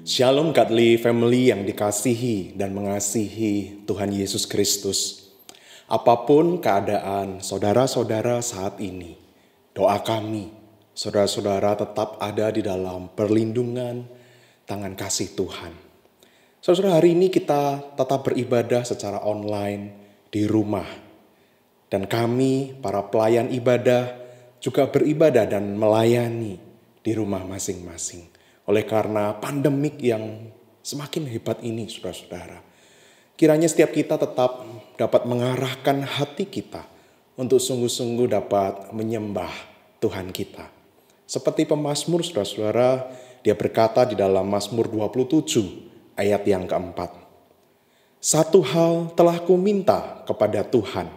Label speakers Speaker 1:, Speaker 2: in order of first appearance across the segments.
Speaker 1: Shalom Godly Family yang dikasihi dan mengasihi Tuhan Yesus Kristus. Apapun keadaan saudara-saudara saat ini, doa kami, saudara-saudara tetap ada di dalam perlindungan tangan kasih Tuhan. Saudara, hari ini kita tetap beribadah secara online di rumah. Dan kami, para pelayan ibadah, juga beribadah dan melayani di rumah masing-masing. Oleh karena pandemik yang semakin hebat ini, saudara-saudara. Kiranya setiap kita tetap dapat mengarahkan hati kita untuk sungguh-sungguh dapat menyembah Tuhan kita. Seperti pemazmur, saudara-saudara, dia berkata di dalam Mazmur 27 ayat yang keempat. Satu hal telah kuminta kepada Tuhan,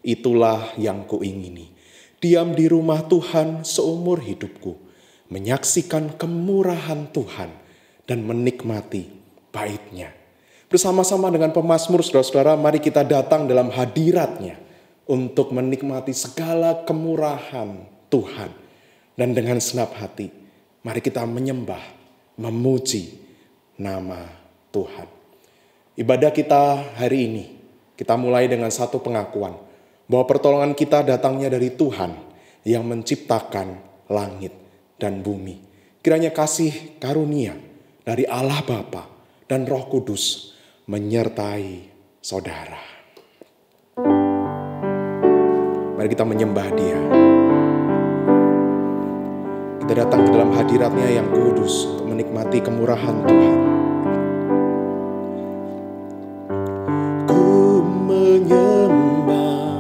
Speaker 1: itulah yang kuingini. Diam di rumah Tuhan seumur hidupku, menyaksikan kemurahan Tuhan dan menikmati bait-Nya. Bersama-sama dengan pemazmur, saudara-saudara, mari kita datang dalam hadirat-Nya untuk menikmati segala kemurahan Tuhan. Dan dengan senap hati, mari kita menyembah, memuji nama Tuhan. Ibadah kita hari ini, kita mulai dengan satu pengakuan bahwa pertolongan kita datangnya dari Tuhan yang menciptakan langit dan bumi. Kiranya kasih karunia dari Allah Bapa dan Roh Kudus menyertai saudara. Mari kita menyembah Dia. Kita datang ke dalam hadirat-Nya yang kudus untuk menikmati kemurahan Tuhan. Ku menyembah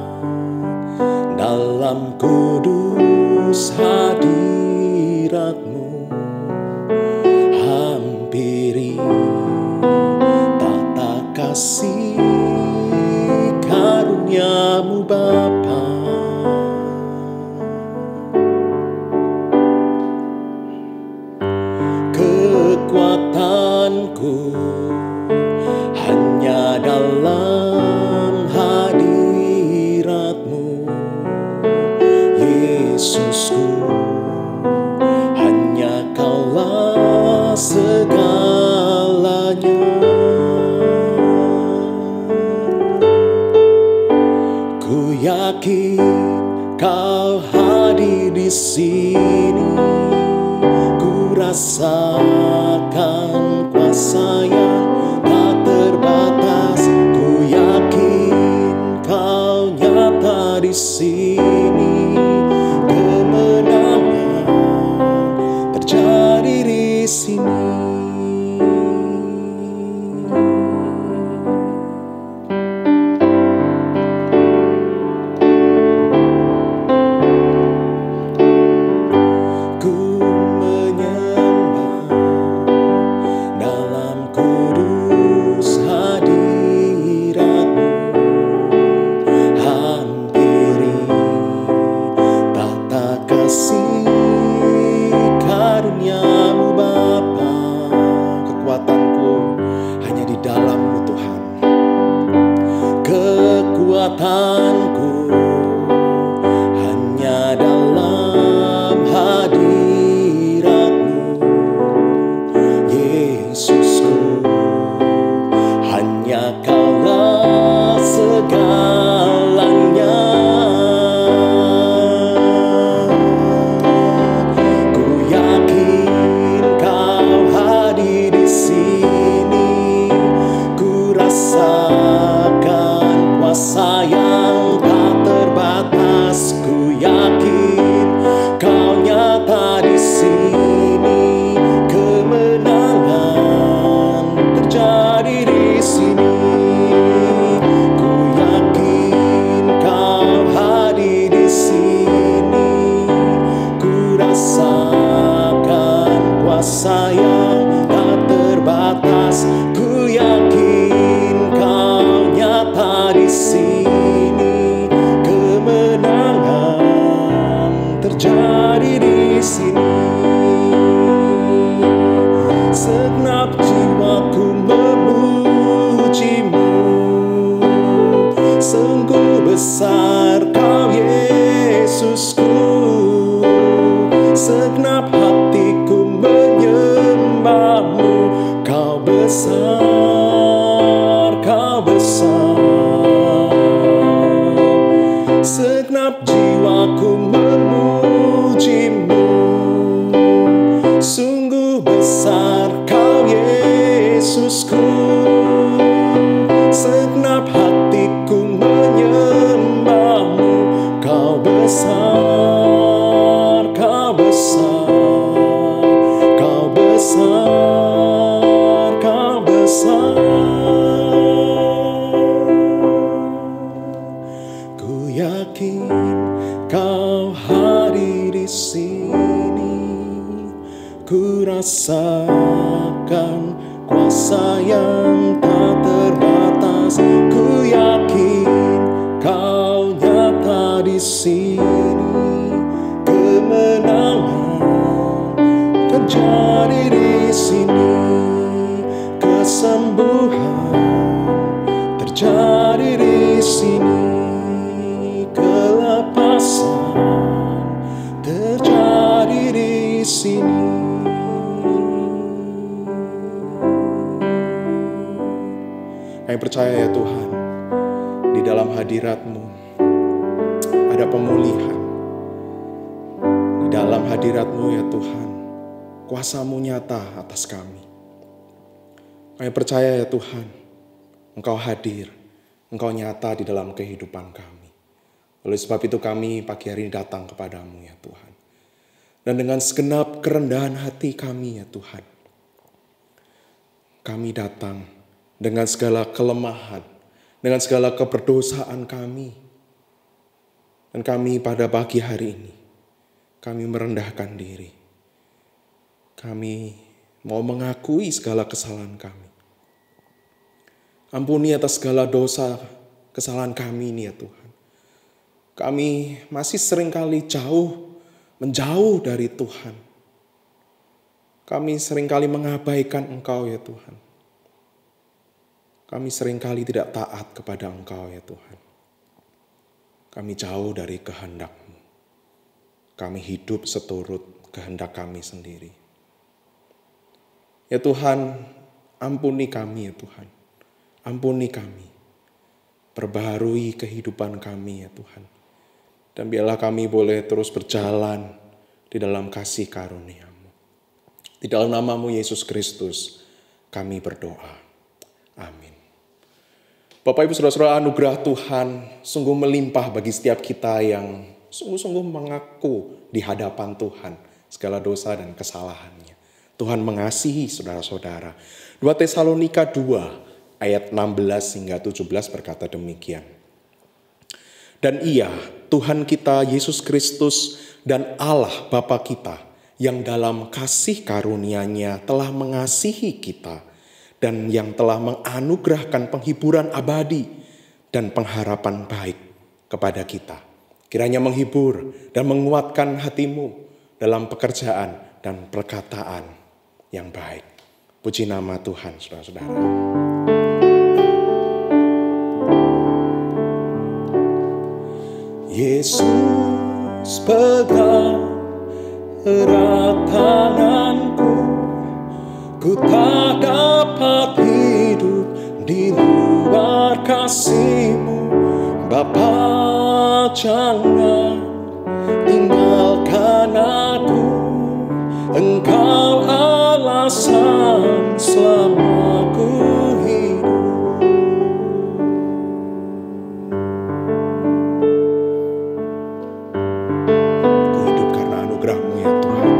Speaker 1: dalam kudus hadirat-Mu, hampiri tata kasih karunia-Mu Bapa. Kekuatanku hanya dalam hadirat-Mu, Yesusku. Hanya Kaulah segalanya. Ku yakin Kau hadir di sini. Ku rasakan kuasa yang tak terbatas. Ku yakin Kau nyata di sini. Kemenangan terjadi di sini. Hampiri besar, kau besar. Segenap jiwaku memujimu. Sungguh besar kau Yesusku. Segenap hatiku menyembahmu. Kau besar, kau besar, kau besar, kau besar. Ku yakin kau hadir di sini. Ku rasakan kuasa yang tak terbatas. Ku yakin kau nyata di sini. Kemenangan terjadi di sini. Kesembuhan terjadi di sini. Kelepasan terjadi di sini. Kami percaya ya Tuhan, di dalam hadirat-Mu ada pemulihan. Di dalam hadirat-Mu ya Tuhan, kuasa-Mu nyata atas kami. Kami percaya ya Tuhan, Engkau hadir, Engkau nyata di dalam kehidupan kami. Oleh sebab itu kami pagi hari ini datang kepadamu ya Tuhan. Dan dengan segenap kerendahan hati kami ya Tuhan, kami datang dengan segala kelemahan, dengan segala keberdosaan kami. Dan kami pada pagi hari ini, kami merendahkan diri. Kami mau mengakui segala kesalahan kami. Ampuni atas segala dosa, kesalahan kami ini ya Tuhan. Kami masih seringkali menjauh dari Tuhan. Kami seringkali mengabaikan Engkau ya Tuhan. Kami seringkali tidak taat kepada Engkau ya Tuhan. Kami jauh dari kehendak-Mu. Kami hidup seturut kehendak kami sendiri. Ya Tuhan, ampuni kami ya Tuhan. Ampuni kami. Perbaharui kehidupan kami ya Tuhan. Dan biarlah kami boleh terus berjalan di dalam kasih karunia-Mu. Di dalam nama-Mu Yesus Kristus kami berdoa. Amin. Bapak Ibu Saudara-saudara, anugerah Tuhan sungguh melimpah bagi setiap kita yang sungguh-sungguh mengaku di hadapan Tuhan segala dosa dan kesalahannya. Tuhan mengasihi saudara-saudara. 2 Tesalonika 2 ayat 16 hingga 17 berkata demikian. Dan Ia, Tuhan kita Yesus Kristus dan Allah Bapa kita yang dalam kasih karunia-Nya telah mengasihi kita dan yang telah menganugerahkan penghiburan abadi dan pengharapan baik kepada kita. Kiranya menghibur dan menguatkan hatimu dalam pekerjaan dan perkataan yang baik. Puji nama Tuhan, saudara-saudara. Yesus pegang erat tanganku. Ku tak dapat hidup di luar kasih-Mu. Bapa, jangan tinggalkan aku. Engkau alasan selama ku hidup. Ku hidup karena anugerah-Mu ya Tuhan.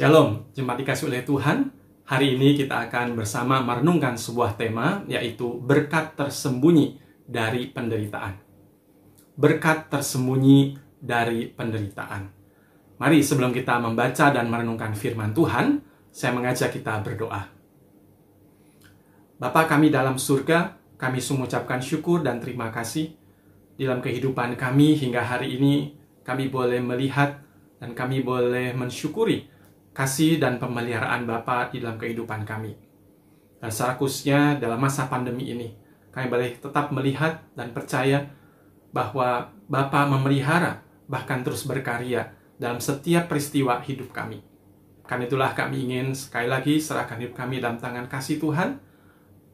Speaker 2: Shalom, jemaat dikasih oleh Tuhan. Hari ini kita akan bersama merenungkan sebuah tema, yaitu berkat tersembunyi dari penderitaan. Berkat tersembunyi dari penderitaan. Mari sebelum kita membaca dan merenungkan firman Tuhan, saya mengajak kita berdoa. Bapa kami dalam surga, kami mengucapkan syukur dan terima kasih. Dalam kehidupan kami hingga hari ini, kami boleh melihat dan kami boleh mensyukuri kasih dan pemeliharaan Bapa di dalam kehidupan kami. Dan secara khususnya dalam masa pandemi ini, kami boleh tetap melihat dan percaya bahwa Bapa memelihara, bahkan terus berkarya dalam setiap peristiwa hidup kami. Karena itulah kami ingin sekali lagi serahkan hidup kami dalam tangan kasih Tuhan,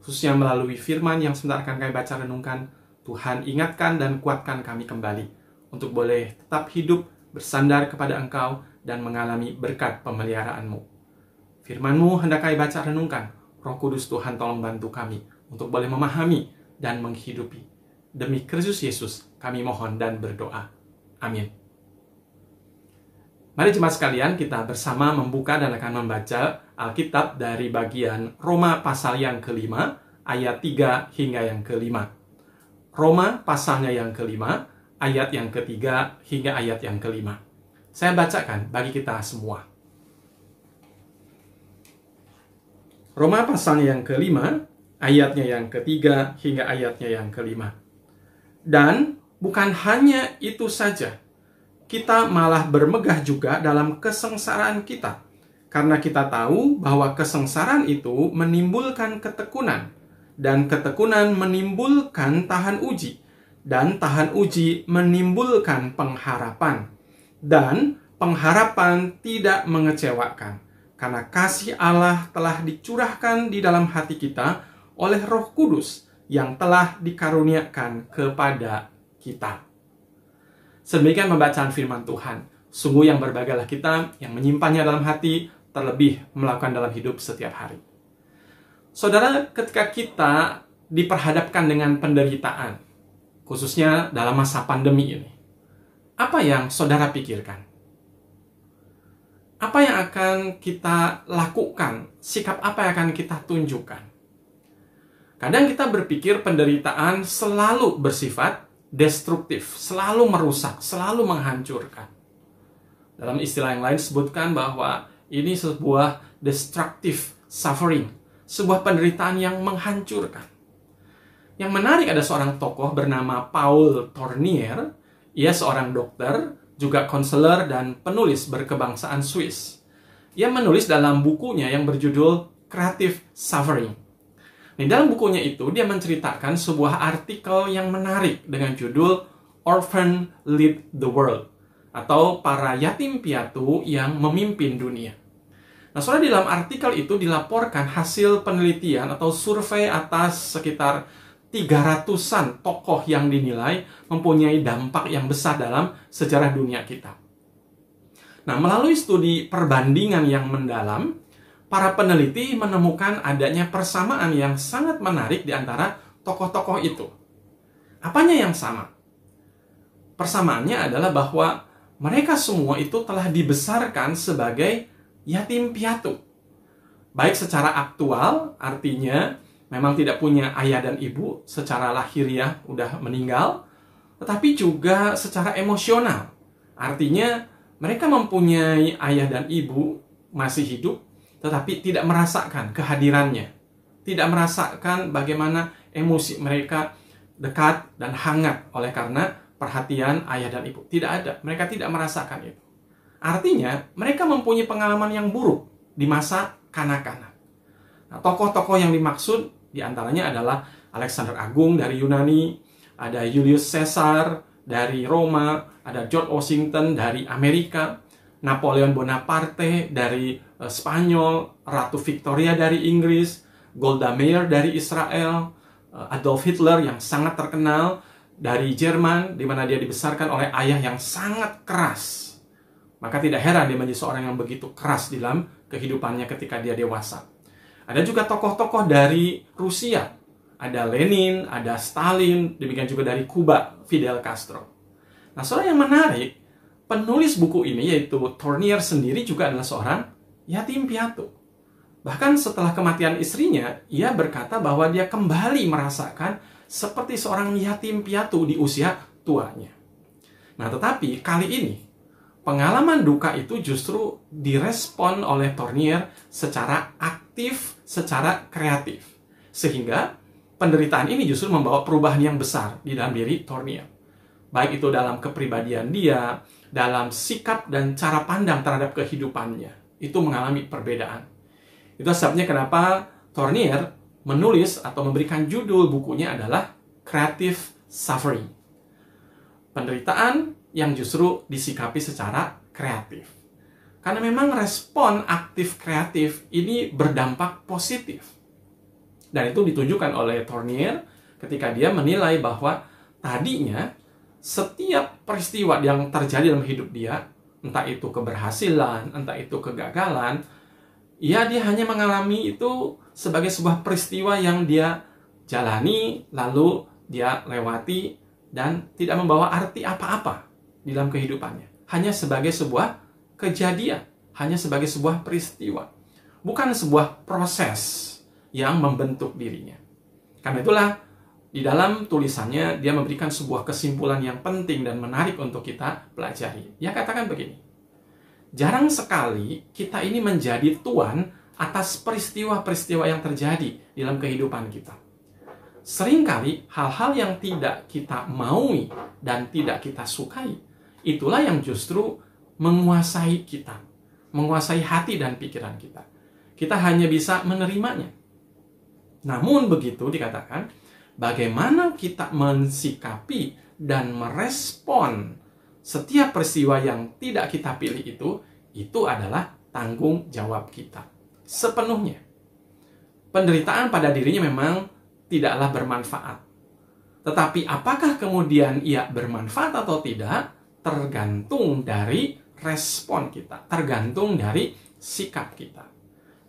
Speaker 2: khususnya melalui firman yang sebentar akan kami baca renungkan. Tuhan ingatkan dan kuatkan kami kembali untuk boleh tetap hidup bersandar kepada Engkau dan mengalami berkat pemeliharaan-Mu. Firman-Mu hendak kami baca renungkan. Roh Kudus Tuhan tolong bantu kami untuk boleh memahami dan menghidupi. Demi Kristus Yesus kami mohon dan berdoa. Amin. Mari jemaat sekalian kita bersama membuka dan akan membaca Alkitab dari bagian Roma pasal yang kelima, ayat 3 hingga yang kelima. Roma pasalnya yang kelima, ayat yang ketiga hingga ayat yang kelima. Saya bacakan bagi kita semua. Roma pasalnya yang kelima, ayatnya yang ketiga hingga ayatnya yang kelima. Dan bukan hanya itu saja, kita malah bermegah juga dalam kesengsaraan kita. Karena kita tahu bahwa kesengsaraan itu menimbulkan ketekunan, dan ketekunan menimbulkan tahan uji, dan tahan uji menimbulkan pengharapan. Dan pengharapan tidak mengecewakan, karena kasih Allah telah dicurahkan di dalam hati kita oleh Roh Kudus yang telah dikaruniakan kepada kita. Sedemikian pembacaan firman Tuhan. Sungguh yang berbahagialah kita yang menyimpannya dalam hati, terlebih melakukan dalam hidup setiap hari. Saudara, ketika kita diperhadapkan dengan penderitaan, khususnya dalam masa pandemi ini, apa yang saudara pikirkan? Apa yang akan kita lakukan? Sikap apa yang akan kita tunjukkan? Kadang kita berpikir penderitaan selalu bersifat destruktif, selalu merusak, selalu menghancurkan. Dalam istilah yang lain disebutkan bahwa ini sebuah destructive suffering, sebuah penderitaan yang menghancurkan. Yang menarik, ada seorang tokoh bernama Paul Tournier. Ia seorang dokter, juga konselor dan penulis berkebangsaan Swiss. Ia menulis dalam bukunya yang berjudul Creative Suffering. Di dalam bukunya itu, dia menceritakan sebuah artikel yang menarik dengan judul Orphan Lead the World, atau para yatim piatu yang memimpin dunia. Nah, saudara, di dalam artikel itu dilaporkan hasil penelitian atau survei atas sekitar 300-an tokoh yang dinilai mempunyai dampak yang besar dalam sejarah dunia kita. Nah, melalui studi perbandingan yang mendalam, para peneliti menemukan adanya persamaan yang sangat menarik di antara tokoh-tokoh itu. Apanya yang sama? Persamaannya adalah bahwa mereka semua itu telah dibesarkan sebagai yatim piatu. Baik secara aktual, artinya memang tidak punya ayah dan ibu, secara lahiriah udah meninggal, tetapi juga secara emosional. Artinya mereka mempunyai ayah dan ibu masih hidup, tetapi tidak merasakan kehadirannya. Tidak merasakan bagaimana emosi mereka dekat dan hangat oleh karena perhatian ayah dan ibu. Tidak ada, mereka tidak merasakan itu. Artinya mereka mempunyai pengalaman yang buruk di masa kanak-kanak. Nah, tokoh-tokoh yang dimaksud di antaranya adalah Alexander Agung dari Yunani, ada Julius Caesar dari Roma, ada George Washington dari Amerika, Napoleon Bonaparte dari Spanyol, Ratu Victoria dari Inggris, Golda Meir dari Israel, Adolf Hitler yang sangat terkenal dari Jerman, di mana dia dibesarkan oleh ayah yang sangat keras. Maka tidak heran dia menjadi seorang yang begitu keras di dalam kehidupannya ketika dia dewasa. Ada juga tokoh-tokoh dari Rusia. Ada Lenin, ada Stalin, demikian juga dari Kuba, Fidel Castro. Nah, saudara, yang menarik, penulis buku ini, yaitu Tournier sendiri juga adalah seorang yatim piatu. Bahkan setelah kematian istrinya, ia berkata bahwa dia kembali merasakan seperti seorang yatim piatu di usia tuanya. Nah, tetapi kali ini, pengalaman duka itu justru direspon oleh Tournier secara aktif, secara kreatif. Sehingga penderitaan ini justru membawa perubahan yang besar di dalam diri Tournier. Baik itu dalam kepribadian dia, dalam sikap dan cara pandang terhadap kehidupannya. Itu mengalami perbedaan. Itu sebabnya kenapa Tournier menulis atau memberikan judul bukunya adalah Creative Suffering. Penderitaan yang justru disikapi secara kreatif. Karena memang respon aktif kreatif ini berdampak positif. Dan itu ditunjukkan oleh Tournier ketika dia menilai bahwa tadinya setiap peristiwa yang terjadi dalam hidup dia, entah itu keberhasilan, entah itu kegagalan, dia hanya mengalami itu sebagai sebuah peristiwa yang dia jalani, lalu dia lewati, dan tidak membawa arti apa-apa di dalam kehidupannya. Hanya sebagai sebuah kejadian, hanya sebagai sebuah peristiwa. Bukan sebuah proses yang membentuk dirinya. Karena itulah, di dalam tulisannya, dia memberikan sebuah kesimpulan yang penting dan menarik untuk kita pelajari. Dia katakan begini, jarang sekali kita ini menjadi tuan atas peristiwa-peristiwa yang terjadi di dalam kehidupan kita. Seringkali hal-hal yang tidak kita maui dan tidak kita sukai, itulah yang justru menguasai kita, menguasai hati dan pikiran kita. Kita hanya bisa menerimanya. Namun begitu dikatakan, bagaimana kita mensikapi dan merespon setiap peristiwa yang tidak kita pilih itu adalah tanggung jawab kita sepenuhnya. Penderitaan pada dirinya memang tidaklah bermanfaat. Tetapi apakah kemudian ia bermanfaat atau tidak, tergantung dari respon kita, tergantung dari sikap kita.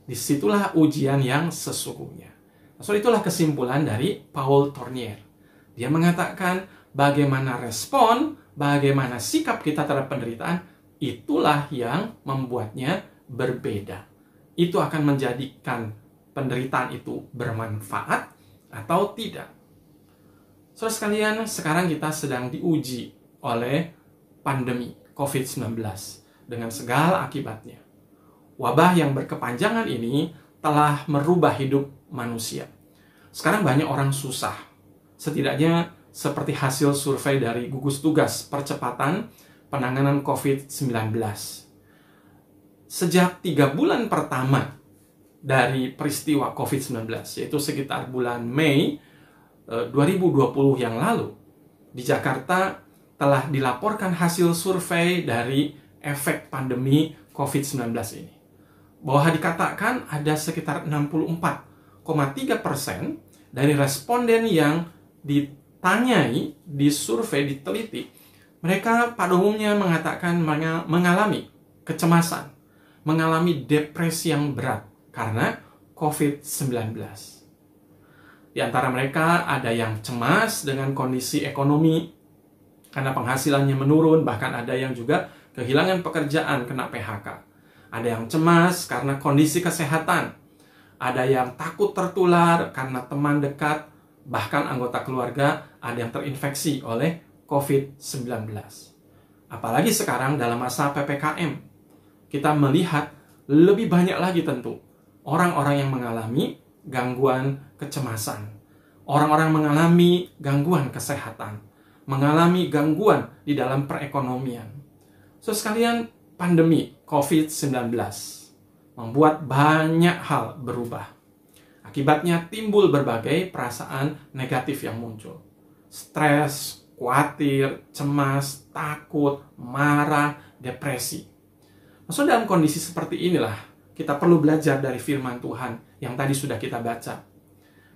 Speaker 2: Disitulah ujian yang sesungguhnya. So, itulah kesimpulan dari Paul Tournier. Dia mengatakan bagaimana respon, bagaimana sikap kita terhadap penderitaan, itulah yang membuatnya berbeda. Itu akan menjadikan penderitaan itu bermanfaat atau tidak. Saudara sekalian, sekarang kita sedang diuji oleh pandemi COVID-19 dengan segala akibatnya. Wabah yang berkepanjangan ini telah merubah hidup manusia. Sekarang banyak orang susah. Setidaknya seperti hasil survei dari gugus tugas percepatan penanganan COVID-19. Sejak 3 bulan pertama dari peristiwa COVID-19, yaitu sekitar bulan Mei 2020 yang lalu, di Jakarta telah dilaporkan hasil survei dari efek pandemi COVID-19 ini. Bahwa dikatakan ada sekitar 64,3% dari responden yang ditanyai, disurvei, diteliti, mereka pada umumnya mengatakan mengalami kecemasan, mengalami depresi yang berat karena COVID-19. Di antara mereka ada yang cemas dengan kondisi ekonomi karena penghasilannya menurun, bahkan ada yang juga kehilangan pekerjaan kena PHK. Ada yang cemas karena kondisi kesehatan. Ada yang takut tertular karena teman dekat, bahkan anggota keluarga ada yang terinfeksi oleh COVID-19. Apalagi sekarang dalam masa PPKM, kita melihat lebih banyak lagi tentu orang-orang yang mengalami gangguan kecemasan. Orang-orang mengalami gangguan kesehatan, mengalami gangguan di dalam perekonomian. So sekalian, pandemi COVID-19 membuat banyak hal berubah. Akibatnya timbul berbagai perasaan negatif yang muncul. Stres, khawatir, cemas, takut, marah, depresi. Maksud dalam kondisi seperti inilah kita perlu belajar dari firman Tuhan yang tadi sudah kita baca.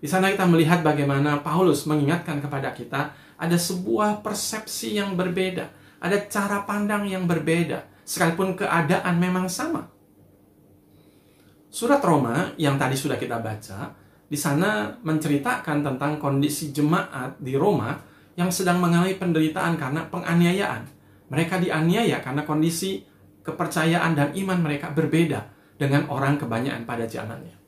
Speaker 2: Di sana kita melihat bagaimana Paulus mengingatkan kepada kita ada sebuah persepsi yang berbeda, ada cara pandang yang berbeda, sekalipun keadaan memang sama. Surat Roma yang tadi sudah kita baca, di sana menceritakan tentang kondisi jemaat di Roma yang sedang mengalami penderitaan karena penganiayaan. Mereka dianiaya karena kondisi kepercayaan dan iman mereka berbeda dengan orang kebanyakan pada zamannya.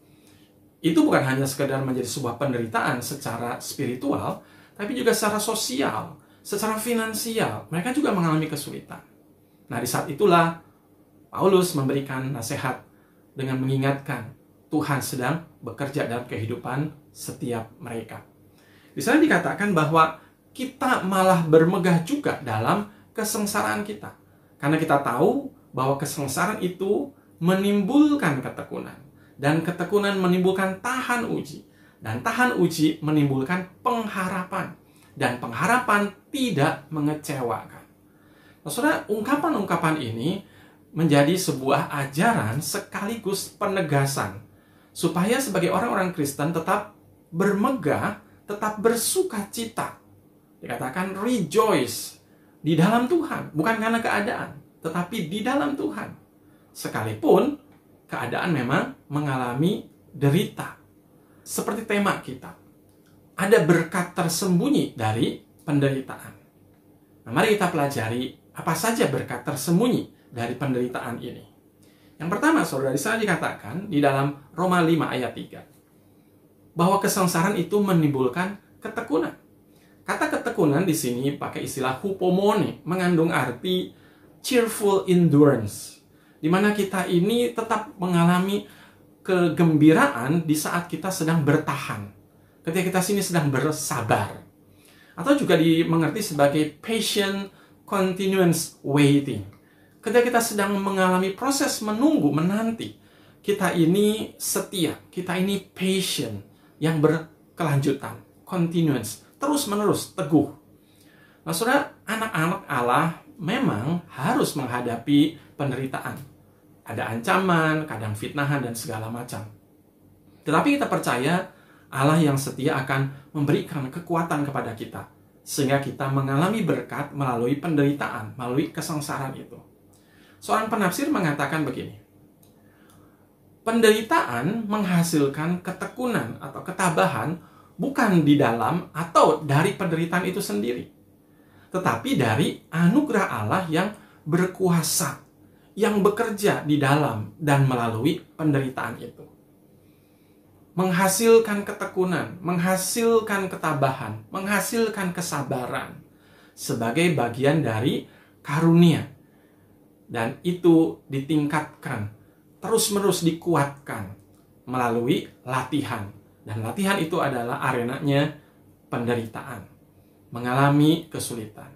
Speaker 2: Itu bukan hanya sekedar menjadi sebuah penderitaan secara spiritual, tapi juga secara sosial, secara finansial. Mereka juga mengalami kesulitan. Nah, di saat itulah Paulus memberikan nasihat dengan mengingatkan Tuhan sedang bekerja dalam kehidupan setiap mereka. Di sana dikatakan bahwa kita malah bermegah juga dalam kesengsaraan kita. Karena kita tahu bahwa kesengsaraan itu menimbulkan ketekunan. Dan ketekunan menimbulkan tahan uji. Dan tahan uji menimbulkan pengharapan. Dan pengharapan tidak mengecewakan. Nah, saudara, ungkapan-ungkapan ini menjadi sebuah ajaran sekaligus penegasan. Supaya sebagai orang-orang Kristen tetap bermegah, tetap bersuka cita. Dikatakan rejoice di dalam Tuhan. Bukan karena keadaan, tetapi di dalam Tuhan. Sekalipun keadaan memang mengalami derita. Seperti tema kita. Ada berkat tersembunyi dari penderitaan. Nah, mari kita pelajari apa saja berkat tersembunyi dari penderitaan ini. Yang pertama, saudara, di sana dikatakan di dalam Roma 5 ayat 3. Bahwa kesengsaraan itu menimbulkan ketekunan. Kata ketekunan di sini pakai istilah hupomone, mengandung arti cheerful endurance. Di mana kita ini tetap mengalami kegembiraan di saat kita sedang bertahan. Ketika kita sini sedang bersabar. Atau juga dimengerti sebagai patient continuous waiting. Ketika kita sedang mengalami proses menunggu, menanti. Kita ini setia, kita ini patient, yang berkelanjutan, continuous, terus-menerus, teguh. Nah, saudara, anak-anak Allah memang harus menghadapi penderitaan. Ada ancaman, kadang fitnahan, dan segala macam. Tetapi kita percaya Allah yang setia akan memberikan kekuatan kepada kita. Sehingga kita mengalami berkat melalui penderitaan, melalui kesengsaraan itu. Seorang penafsir mengatakan begini. Penderitaan menghasilkan ketekunan atau ketabahan bukan di dalam atau dari penderitaan itu sendiri. Tetapi dari anugerah Allah yang berkuasa, yang bekerja di dalam dan melalui penderitaan itu. Menghasilkan ketekunan, menghasilkan ketabahan, menghasilkan kesabaran sebagai bagian dari karunia. Dan itu ditingkatkan, terus-menerus dikuatkan melalui latihan. Dan latihan itu adalah arenanya penderitaan, mengalami kesulitan.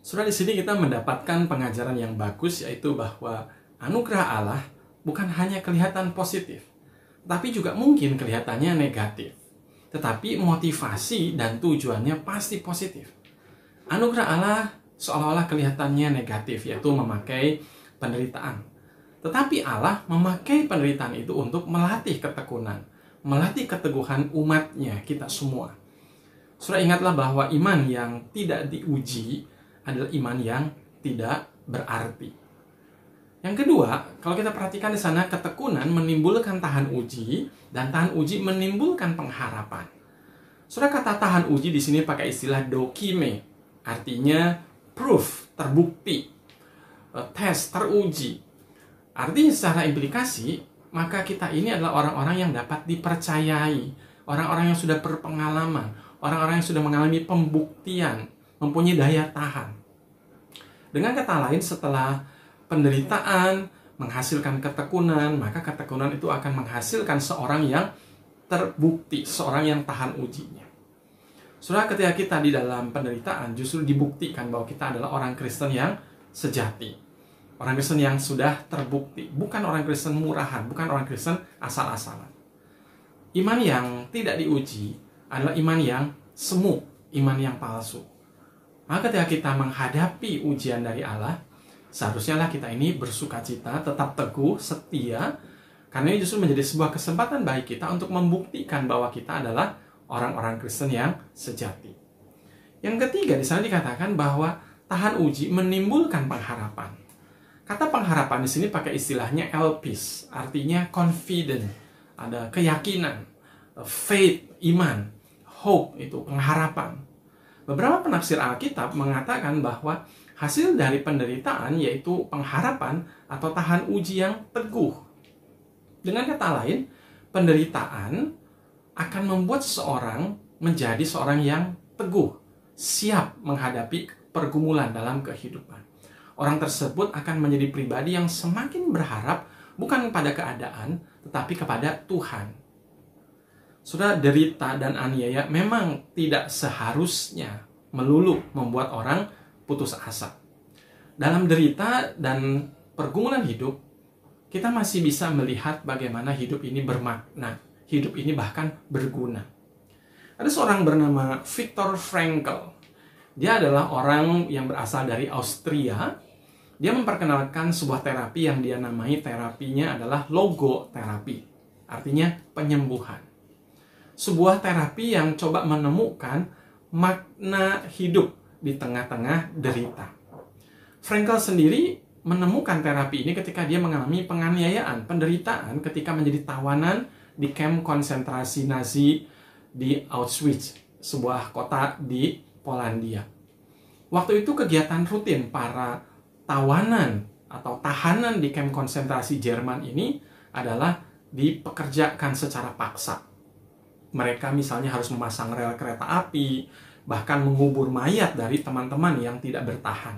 Speaker 2: Saudara, di sini kita mendapatkan pengajaran yang bagus, yaitu bahwa anugerah Allah bukan hanya kelihatan positif, tapi juga mungkin kelihatannya negatif. Tetapi motivasi dan tujuannya pasti positif. Anugerah Allah seolah-olah kelihatannya negatif, yaitu memakai penderitaan. Tetapi Allah memakai penderitaan itu untuk melatih ketekunan, melatih keteguhan umatnya, kita semua. Saudara, ingatlah bahwa iman yang tidak diuji adalah iman yang tidak berarti. Yang kedua, kalau kita perhatikan di sana, ketekunan menimbulkan tahan uji, dan tahan uji menimbulkan pengharapan. Saudara, kata tahan uji di sini pakai istilah dokime, artinya proof, terbukti, tes, teruji. Artinya secara implikasi, maka kita ini adalah orang-orang yang dapat dipercayai, orang-orang yang sudah berpengalaman, orang-orang yang sudah mengalami pembuktian, mempunyai daya tahan. Dengan kata lain, setelah penderitaan menghasilkan ketekunan, maka ketekunan itu akan menghasilkan seorang yang terbukti, seorang yang tahan ujinya. Saudara, ketika kita di dalam penderitaan, justru dibuktikan bahwa kita adalah orang Kristen yang sejati. Orang Kristen yang sudah terbukti. Bukan orang Kristen murahan, bukan orang Kristen asal-asalan. Iman yang tidak diuji adalah iman yang semu, iman yang palsu. Maka ketika kita menghadapi ujian dari Allah, seharusnya lah kita ini bersukacita, tetap teguh, setia, karena ini justru menjadi sebuah kesempatan bagi kita untuk membuktikan bahwa kita adalah orang-orang Kristen yang sejati. Yang ketiga, di sana dikatakan bahwa tahan uji menimbulkan pengharapan. Kata pengharapan di sini pakai istilahnya elpis, artinya confident, ada keyakinan, faith, iman, hope itu pengharapan. Beberapa penafsir Alkitab mengatakan bahwa hasil dari penderitaan yaitu pengharapan atau tahan uji yang teguh. Dengan kata lain, penderitaan akan membuat seseorang menjadi seorang yang teguh, siap menghadapi pergumulan dalam kehidupan. Orang tersebut akan menjadi pribadi yang semakin berharap bukan pada keadaan, tetapi kepada Tuhan. Saudara, derita dan aniaya memang tidak seharusnya melulu membuat orang putus asa. Dalam derita dan pergumulan hidup, kita masih bisa melihat bagaimana hidup ini bermakna, hidup ini bahkan berguna. Ada seorang bernama Viktor Frankl. Dia adalah orang yang berasal dari Austria. Dia memperkenalkan sebuah terapi yang dia namai terapinya adalah logoterapi. Artinya penyembuhan. Sebuah terapi yang coba menemukan makna hidup di tengah-tengah derita. Frankl sendiri menemukan terapi ini ketika dia mengalami penganiayaan, penderitaan ketika menjadi tawanan di kamp konsentrasi Nazi di Auschwitz, sebuah kota di Polandia. Waktu itu kegiatan rutin para tawanan atau tahanan di kamp konsentrasi Jerman ini adalah dipekerjakan secara paksa. Mereka misalnya harus memasang rel kereta api, bahkan mengubur mayat dari teman-teman yang tidak bertahan.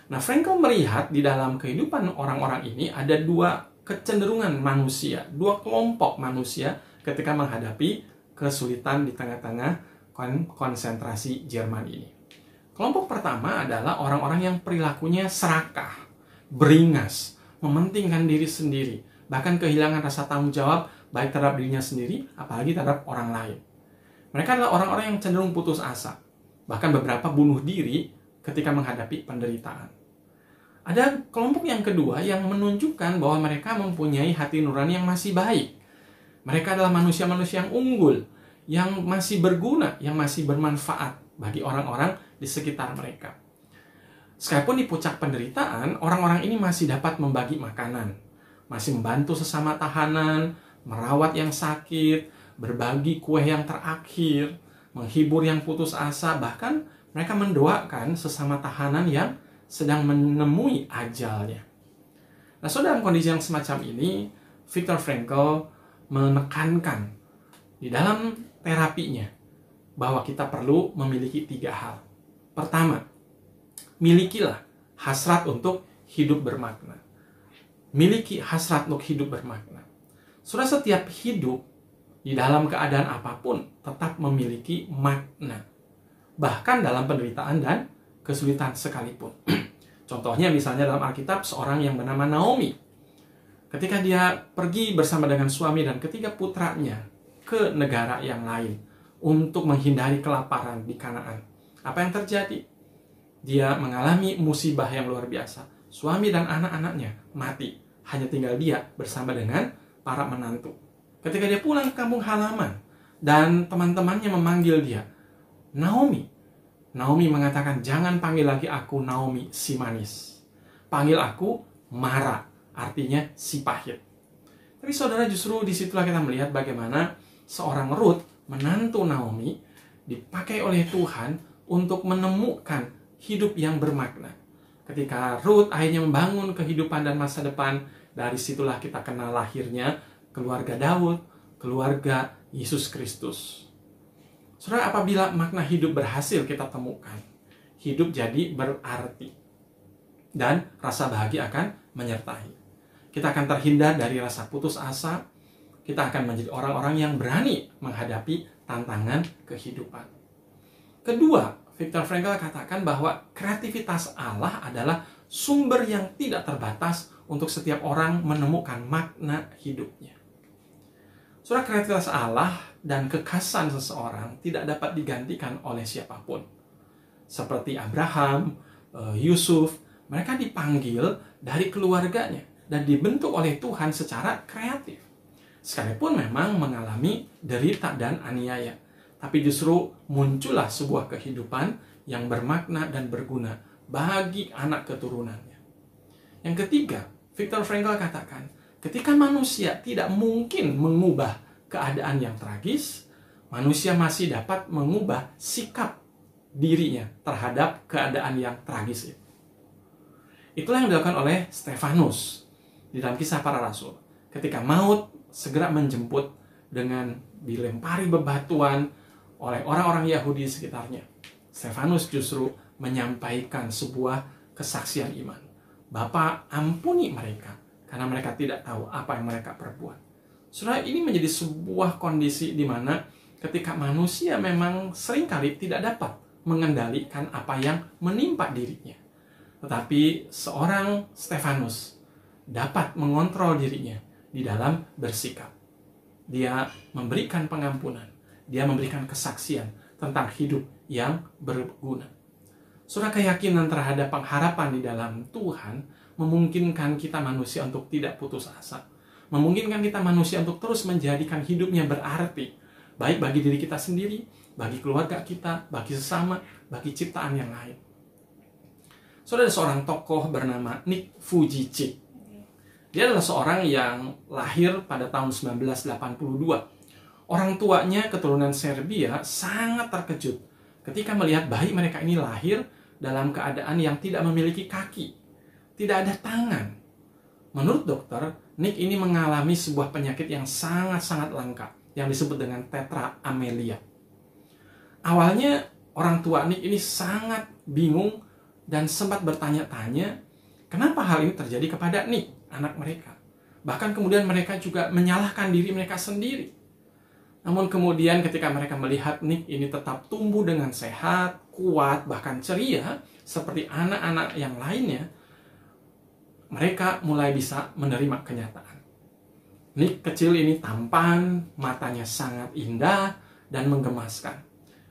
Speaker 2: Nah, Frankl melihat di dalam kehidupan orang-orang ini ada dua kecenderungan manusia, dua kelompok manusia ketika menghadapi kesulitan di tengah-tengah konsentrasi Jerman ini. Kelompok pertama adalah orang-orang yang perilakunya serakah, beringas, mementingkan diri sendiri, bahkan kehilangan rasa tanggung jawab baik terhadap dirinya sendiri, apalagi terhadap orang lain. Mereka adalah orang-orang yang cenderung putus asa, bahkan beberapa bunuh diri ketika menghadapi penderitaan. Ada kelompok yang kedua yang menunjukkan bahwa mereka mempunyai hati nurani yang masih baik. Mereka adalah manusia-manusia yang unggul, yang masih berguna, yang masih bermanfaat bagi orang-orang di sekitar mereka. Sekalipun di puncak penderitaan, orang-orang ini masih dapat membagi makanan, masih membantu sesama tahanan, merawat yang sakit, berbagi kue yang terakhir, menghibur yang putus asa, bahkan mereka mendoakan sesama tahanan yang sedang menemui ajalnya. Nah, saudara, dalam kondisi yang semacam ini, Viktor Frankl menekankan di dalam terapinya bahwa kita perlu memiliki 3 hal. Pertama, milikilah hasrat untuk hidup bermakna. Miliki hasrat untuk hidup bermakna. Saudara, setiap hidup di dalam keadaan apapun tetap memiliki makna. Bahkan dalam penderitaan dan kesulitan sekalipun. Contohnya misalnya dalam Alkitab seorang yang bernama Naomi. Ketika dia pergi bersama dengan suami dan ketiga putranya ke negara yang lain untuk menghindari kelaparan di Kanaan. Apa yang terjadi? Dia mengalami musibah yang luar biasa. Suami dan anak-anaknya mati. Hanya tinggal dia bersama dengan para menantu. Ketika dia pulang ke kampung halaman dan teman-temannya memanggil dia, Naomi. Naomi mengatakan, jangan panggil lagi aku Naomi si manis. Panggil aku Mara, artinya si pahit. Tapi saudara, justru disitulah kita melihat bagaimana seorang Ruth, menantu Naomi, dipakai oleh Tuhan untuk menemukan hidup yang bermakna. Ketika Ruth akhirnya membangun kehidupan dan masa depan, dari situlah kita kenal lahirnya keluarga Daud, keluarga Yesus Kristus. Saudara, apabila makna hidup berhasil kita temukan, hidup jadi berarti. Dan rasa bahagia akan menyertai. Kita akan terhindar dari rasa putus asa. Kita akan menjadi orang-orang yang berani menghadapi tantangan kehidupan. Kedua, Viktor Frankl katakan bahwa kreativitas Allah adalah sumber yang tidak terbatas untuk setiap orang menemukan makna hidupnya. Saudara, kreativitas Allah dan kekhasan seseorang tidak dapat digantikan oleh siapapun. Seperti Abraham, Yusuf, mereka dipanggil dari keluarganya dan dibentuk oleh Tuhan secara kreatif. Sekalipun memang mengalami derita dan aniaya, tapi justru muncullah sebuah kehidupan yang bermakna dan berguna bagi anak keturunannya. Yang ketiga, Viktor Frankl katakan, ketika manusia tidak mungkin mengubah keadaan yang tragis, manusia masih dapat mengubah sikap dirinya terhadap keadaan yang tragis itu. Itulah yang dilakukan oleh Stefanus di dalam Kisah Para Rasul. Ketika maut segera menjemput dengan dilempari bebatuan oleh orang-orang Yahudi di sekitarnya, Stefanus justru menyampaikan sebuah kesaksian iman. Bapa, ampuni mereka, karena mereka tidak tahu apa yang mereka perbuat. Saudara, ini menjadi sebuah kondisi di mana ketika manusia memang seringkali tidak dapat mengendalikan apa yang menimpa dirinya. Tetapi seorang Stefanus dapat mengontrol dirinya di dalam bersikap. Dia memberikan pengampunan, dia memberikan kesaksian tentang hidup yang berguna. Saudara, keyakinan terhadap pengharapan di dalam Tuhan memungkinkan kita manusia untuk tidak putus asa. Memungkinkan kita manusia untuk terus menjadikan hidupnya berarti. Baik bagi diri kita sendiri, bagi keluarga kita, bagi sesama, bagi ciptaan yang lain. Saudara, ada seorang tokoh bernama Nick Vujicic. Dia adalah seorang yang lahir pada tahun 1982. Orang tuanya keturunan Serbia sangat terkejut ketika melihat bayi mereka ini lahir dalam keadaan yang tidak memiliki kaki, tidak ada tangan. Menurut dokter, Nick ini mengalami sebuah penyakit yang sangat-sangat langka yang disebut dengan tetra amelia. Awalnya orang tua Nick ini sangat bingung dan sempat bertanya-tanya kenapa hal ini terjadi kepada Nick, anak mereka. Bahkan kemudian mereka juga menyalahkan diri mereka sendiri. Namun kemudian ketika mereka melihat Nick ini tetap tumbuh dengan sehat, kuat, bahkan ceria, seperti anak-anak yang lainnya, mereka mulai bisa menerima kenyataan. Nick kecil ini tampan, matanya sangat indah dan menggemaskan.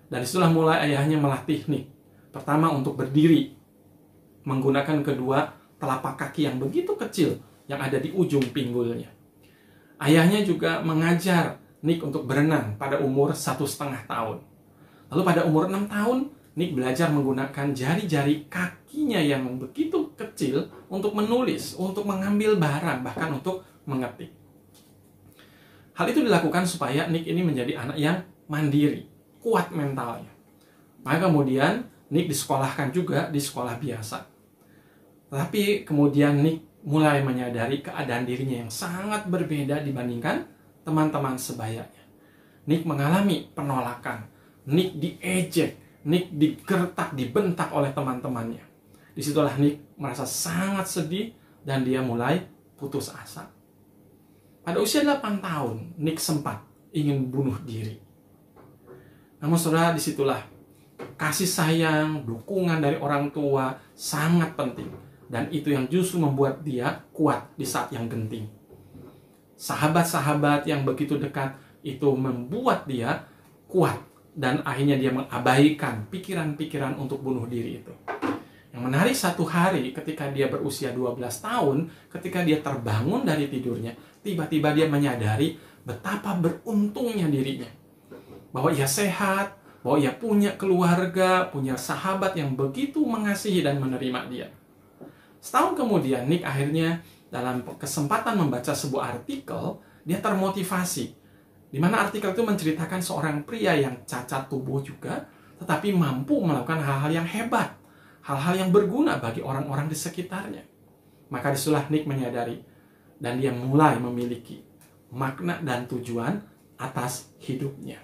Speaker 2: Dari situlah mulai ayahnya melatih Nick. Pertama untuk berdiri, menggunakan kedua telapak kaki yang begitu kecil yang ada di ujung pinggulnya. Ayahnya juga mengajar Nick untuk berenang pada umur 1,5 tahun. Lalu pada umur 6 tahun, Nick belajar menggunakan jari-jari kakinya yang begitu kecil untuk menulis, untuk mengambil barang, bahkan untuk mengetik. Hal itu dilakukan supaya Nick ini menjadi anak yang mandiri, kuat mentalnya. Maka kemudian Nick disekolahkan juga di sekolah biasa. Tapi kemudian Nick mulai menyadari keadaan dirinya yang sangat berbeda dibandingkan teman-teman sebayanya. Nick mengalami penolakan, Nick diejek, Nick digertak, dibentak oleh teman-temannya. Disitulah Nick merasa sangat sedih dan dia mulai putus asa. Pada usia 8 tahun, Nick sempat ingin bunuh diri. Namun saudara, disitulah kasih sayang, dukungan dari orang tua sangat penting. Dan itu yang justru membuat dia kuat di saat yang genting. Sahabat-sahabat yang begitu dekat itu membuat dia kuat. Dan akhirnya dia mengabaikan pikiran-pikiran untuk bunuh diri itu. Yang menarik, satu hari ketika dia berusia 12 tahun, ketika dia terbangun dari tidurnya, tiba-tiba dia menyadari betapa beruntungnya dirinya. Bahwa ia sehat, bahwa ia punya keluarga, punya sahabat yang begitu mengasihi dan menerima dia. Setahun kemudian, Nick akhirnya dalam kesempatan membaca sebuah artikel, dia termotivasi. Di mana artikel itu menceritakan seorang pria yang cacat tubuh juga, tetapi mampu melakukan hal-hal yang hebat, hal-hal yang berguna bagi orang-orang di sekitarnya. Maka disitulah Nick menyadari, dan dia mulai memiliki makna dan tujuan atas hidupnya.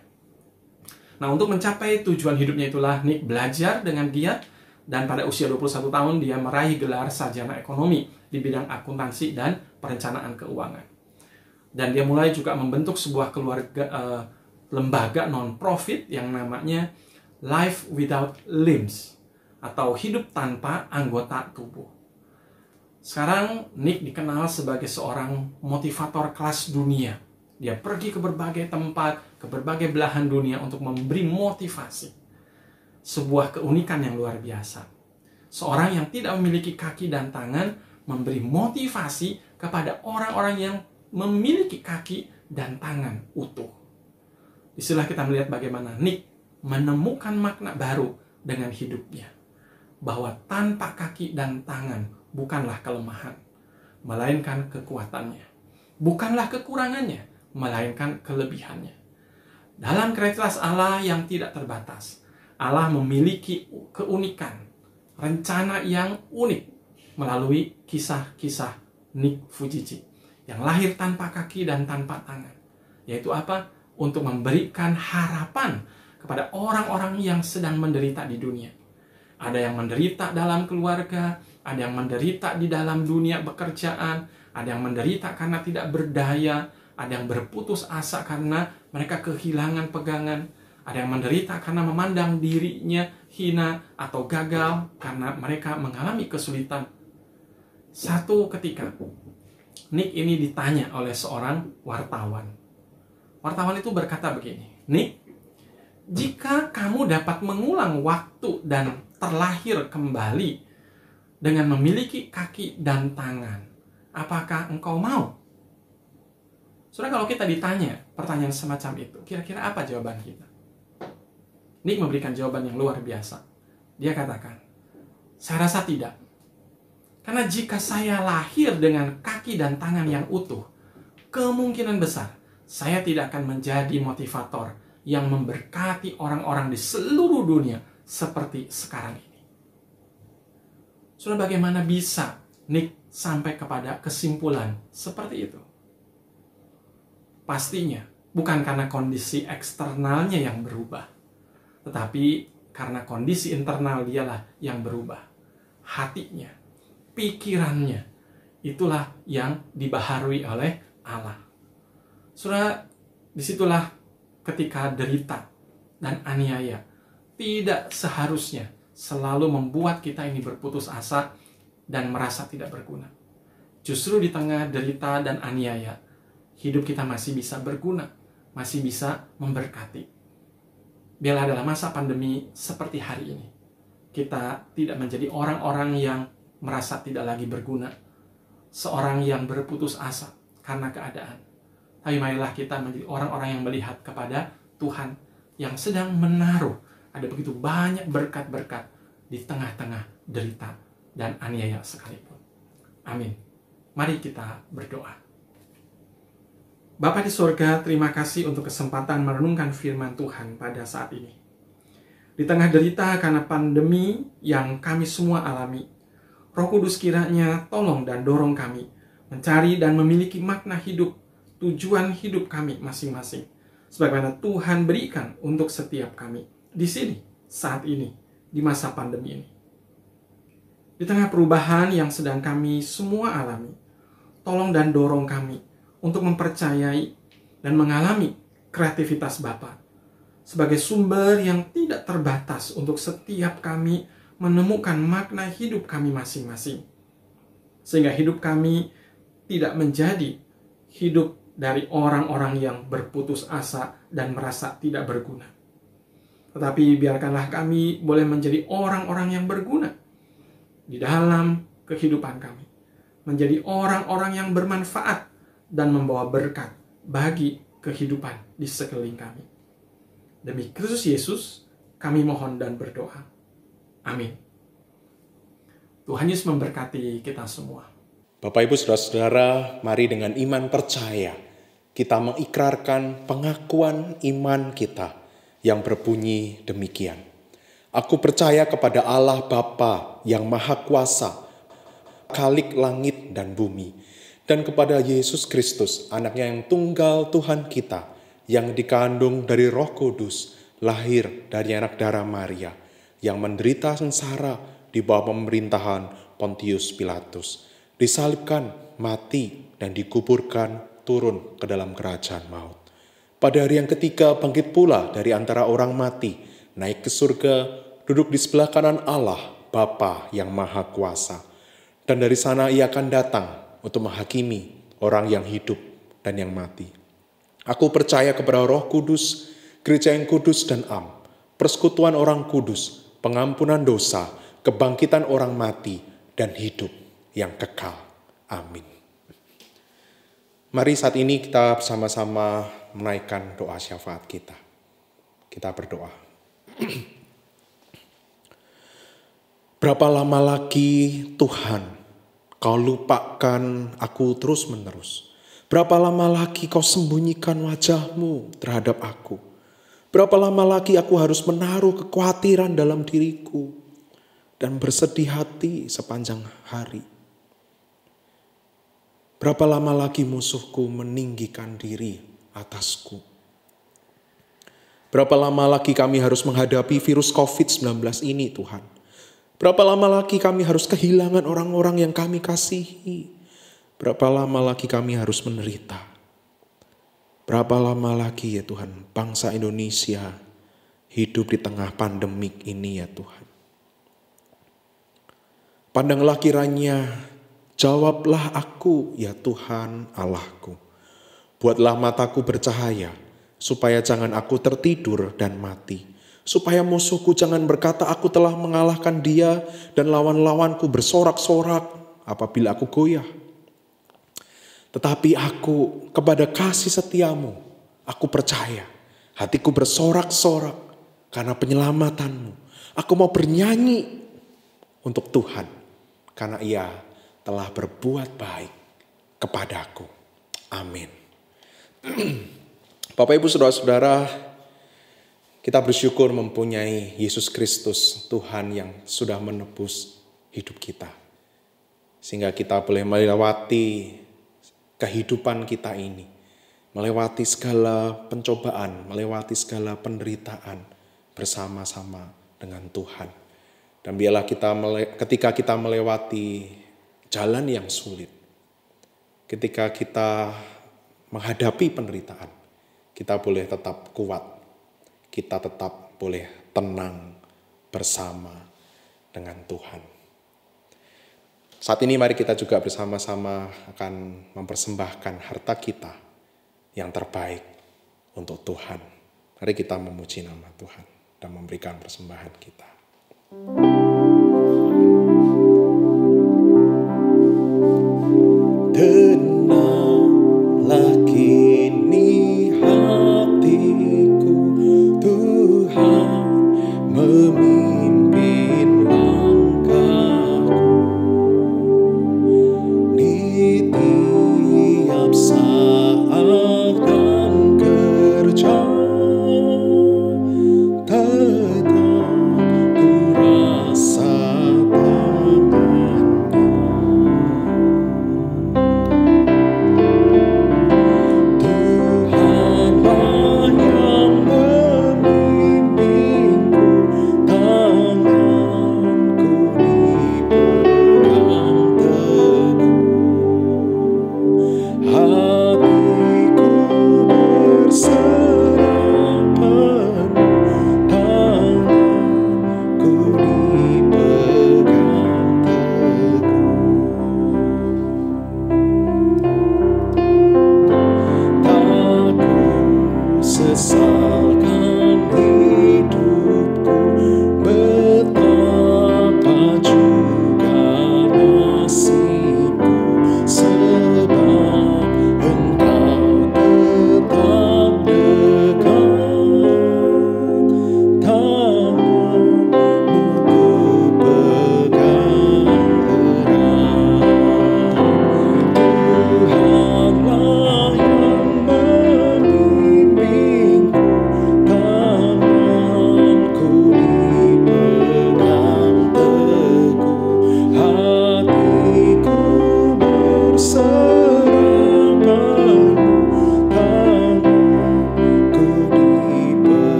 Speaker 2: Nah, untuk mencapai tujuan hidupnya itulah Nick belajar dengan giat, dan pada usia 21 tahun dia meraih gelar sarjana ekonomi di bidang akuntansi dan perencanaan keuangan. Dan dia mulai juga membentuk sebuah lembaga non-profit yang namanya Life Without Limbs, atau hidup tanpa anggota tubuh. Sekarang Nick dikenal sebagai seorang motivator kelas dunia. Dia pergi ke berbagai tempat, ke berbagai belahan dunia untuk memberi motivasi. Sebuah keunikan yang luar biasa. Seorang yang tidak memiliki kaki dan tangan memberi motivasi kepada orang-orang yang memiliki kaki dan tangan utuh. Disitulah kita melihat bagaimana Nick menemukan makna baru dengan hidupnya. Bahwa tanpa kaki dan tangan bukanlah kelemahan, melainkan kekuatannya. Bukanlah kekurangannya, melainkan kelebihannya. Dalam kreativitas Allah yang tidak terbatas, Allah memiliki keunikan, rencana yang unik melalui kisah-kisah Nick Fujiji yang lahir tanpa kaki dan tanpa tangan. Yaitu apa? Untuk memberikan harapan kepada orang-orang yang sedang menderita di dunia. Ada yang menderita dalam keluarga, ada yang menderita di dalam dunia pekerjaan, ada yang menderita karena tidak berdaya, ada yang berputus asa karena mereka kehilangan pegangan, ada yang menderita karena memandang dirinya hina atau gagal karena mereka mengalami kesulitan. Satu ketika, Nick ini ditanya oleh seorang wartawan. Wartawan itu berkata begini, "Nick, jika kamu dapat mengulang waktu dan terlahir kembali dengan memiliki kaki dan tangan, apakah engkau mau?" Saudara, kalau kita ditanya pertanyaan semacam itu, kira-kira apa jawaban kita? Nick memberikan jawaban yang luar biasa. Dia katakan, "Saya rasa tidak. Karena jika saya lahir dengan kaki dan tangan yang utuh, kemungkinan besar saya tidak akan menjadi motivator yang memberkati orang-orang di seluruh dunia seperti sekarang ini." Saudara, bagaimana bisa Nick sampai kepada kesimpulan seperti itu? Pastinya bukan karena kondisi eksternalnya yang berubah, tetapi karena kondisi internal dialah yang berubah. Hatinya, pikirannya, itulah yang dibaharui oleh Allah. Saudara, disitulah ketika derita dan aniaya tidak seharusnya selalu membuat kita ini berputus asa dan merasa tidak berguna. Justru di tengah derita dan aniaya, hidup kita masih bisa berguna, masih bisa memberkati. Biarlah dalam masa pandemi seperti hari ini, kita tidak menjadi orang-orang yang merasa tidak lagi berguna, seorang yang berputus asa karena keadaan. Tapi marilah kita menjadi orang-orang yang melihat kepada Tuhan yang sedang menaruh ada begitu banyak berkat-berkat di tengah-tengah derita dan aniaya sekalipun. Amin. Mari kita berdoa. Bapa di surga, terima kasih untuk kesempatan merenungkan firman Tuhan pada saat ini. Di tengah derita karena pandemi yang kami semua alami, Roh Kudus kiranya tolong dan dorong kami mencari dan memiliki makna hidup, tujuan hidup kami masing-masing, sebagaimana Tuhan berikan untuk setiap kami di sini, saat ini, di masa pandemi ini. Di tengah perubahan yang sedang kami semua alami, tolong dan dorong kami untuk mempercayai dan mengalami kreativitas Bapa sebagai sumber yang tidak terbatas untuk setiap kami menemukan makna hidup kami masing-masing. Sehingga hidup kami tidak menjadi hidup dari orang-orang yang berputus asa dan merasa tidak berguna. Tetapi biarkanlah kami boleh menjadi orang-orang yang berguna di dalam kehidupan kami. Menjadi orang-orang yang bermanfaat dan membawa berkat bagi kehidupan di sekeliling kami. Demi Kristus Yesus, kami mohon dan berdoa. Amin. Tuhan Yesus memberkati kita semua.
Speaker 1: Bapak Ibu Saudara-saudara, mari dengan iman percaya kita mengikrarkan pengakuan iman kita yang berbunyi demikian. Aku percaya kepada Allah Bapa yang Maha Kuasa, Khalik langit dan bumi, dan kepada Yesus Kristus, anaknya yang tunggal Tuhan kita, yang dikandung dari Roh Kudus, lahir dari anak darah Maria, yang menderita sengsara di bawah pemerintahan Pontius Pilatus, disalibkan, mati, dan dikuburkan turun ke dalam kerajaan maut. Pada hari yang ketiga bangkit pula dari antara orang mati, naik ke surga, duduk di sebelah kanan Allah, Bapa yang Maha Kuasa. Dan dari sana ia akan datang untuk menghakimi orang yang hidup dan yang mati. Aku percaya kepada Roh Kudus, gereja yang kudus dan am, persekutuan orang kudus, pengampunan dosa, kebangkitan orang mati, dan hidup yang kekal. Amin. Mari saat ini kita bersama-sama menaikkan doa syafaat kita. Kita berdoa. Berapa lama lagi Tuhan Kau lupakan aku terus-menerus? Berapa lama lagi Kau sembunyikan wajah-Mu terhadap aku? Berapa lama lagi aku harus menaruh kekhawatiran dalam diriku dan bersedih hati sepanjang hari? Berapa lama lagi musuhku meninggikan diri atasku? Berapa lama lagi kami harus menghadapi virus COVID-19 ini, Tuhan? Berapa lama lagi kami harus kehilangan orang-orang yang kami kasihi? Berapa lama lagi kami harus menderita? Berapa lama lagi ya Tuhan, bangsa Indonesia hidup di tengah pandemik ini ya Tuhan. Pandanglah kiranya, jawablah aku ya Tuhan Allahku. Buatlah mataku bercahaya, supaya jangan aku tertidur dan mati. Supaya musuhku jangan berkata aku telah mengalahkan dia dan lawan-lawanku bersorak-sorak apabila aku goyah. Tetapi aku kepada kasih setiamu, aku percaya. Hatiku bersorak-sorak karena penyelamatanmu. Aku mau bernyanyi untuk Tuhan, karena Ia telah berbuat baik kepadaku. Amin. Bapak Ibu Saudara-saudara, kita bersyukur mempunyai Yesus Kristus, Tuhan yang sudah menebus hidup kita. Sehingga kita boleh melewati kehidupan kita ini, melewati segala pencobaan, melewati segala penderitaan bersama-sama dengan Tuhan. Dan biarlah ketika kita melewati jalan yang sulit, ketika kita menghadapi penderitaan, kita boleh tetap kuat, kita tetap boleh tenang bersama dengan Tuhan. Saat ini mari kita juga bersama-sama akan mempersembahkan harta kita yang terbaik untuk Tuhan. Mari kita memuji nama Tuhan dan memberikan persembahan kita. Tenanglah kini hatiku, Tuhan memimpin langkahku di tiap saat dan kerja. Tetap ku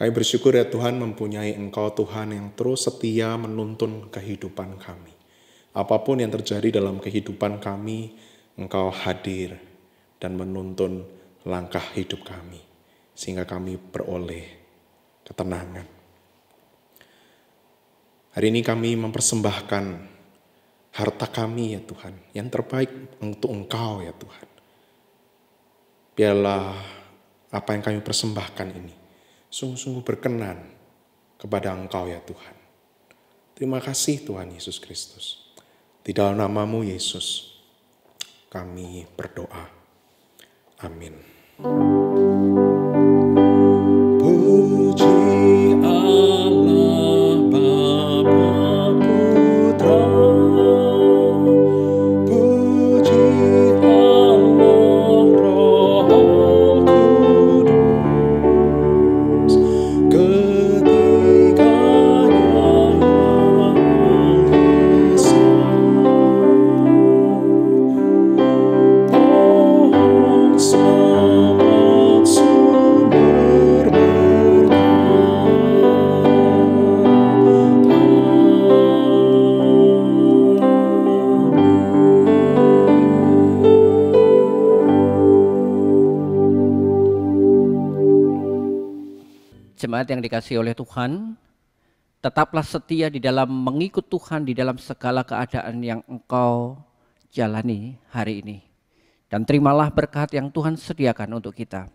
Speaker 1: Kami bersyukur ya Tuhan mempunyai Engkau Tuhan yang terus setia menuntun kehidupan kami. Apapun yang terjadi dalam kehidupan kami, Engkau hadir dan menuntun langkah hidup kami. Sehingga kami beroleh ketenangan. Hari ini kami mempersembahkan harta kami ya Tuhan, yang terbaik untuk Engkau ya Tuhan. Biarlah apa yang kami persembahkan ini sungguh-sungguh berkenan kepada Engkau ya Tuhan. Terima kasih Tuhan Yesus Kristus. Di dalam nama-Mu Yesus kami berdoa. Amin. Puji Allah Bapa Putra, puji Allah Roh Kudus, ketiganya yang Esa. Pohon selamat sumber
Speaker 3: Jemaat yang dikasihi oleh Tuhan, tetaplah setia di dalam mengikut Tuhan di dalam segala keadaan yang engkau jalani hari ini. Dan terimalah berkat yang Tuhan sediakan untuk kita.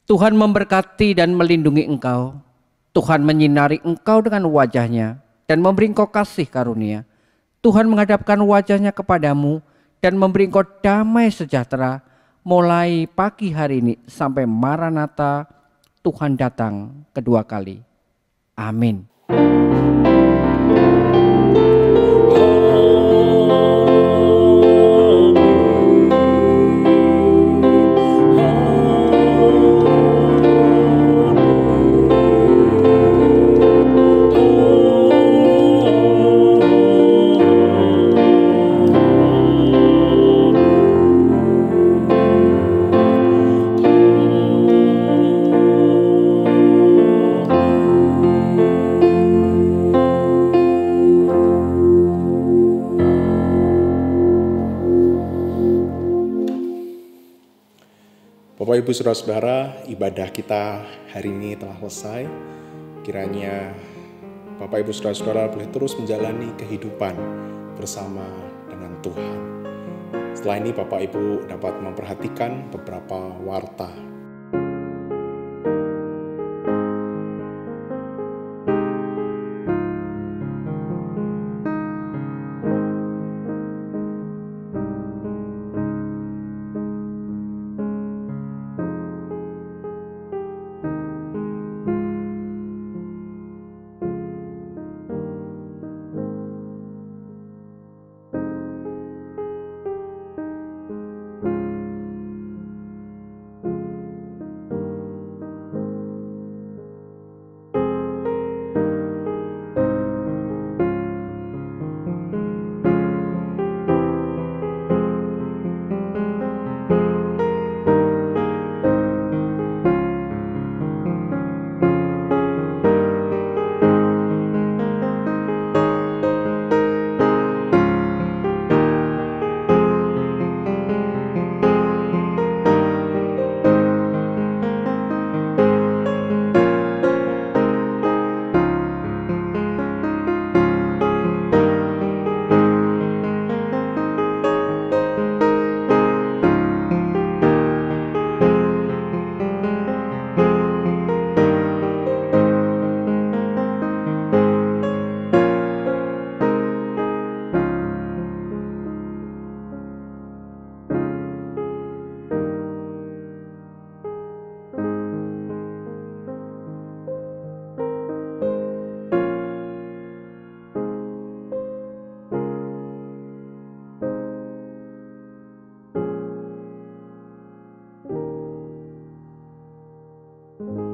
Speaker 3: Tuhan memberkati dan melindungi engkau. Tuhan menyinari engkau dengan wajah-Nya dan memberi engkau kasih karunia. Tuhan menghadapkan wajah-Nya kepadamu dan memberi engkau damai sejahtera mulai pagi hari ini sampai Maranatha, Tuhan datang kedua kali. Amin.
Speaker 1: Bapak Ibu Saudara-saudara, ibadah kita hari ini telah selesai. Kiranya Bapak Ibu Saudara-saudara boleh terus menjalani kehidupan bersama dengan Tuhan. Setelah ini Bapak Ibu dapat memperhatikan beberapa warta. Thank you.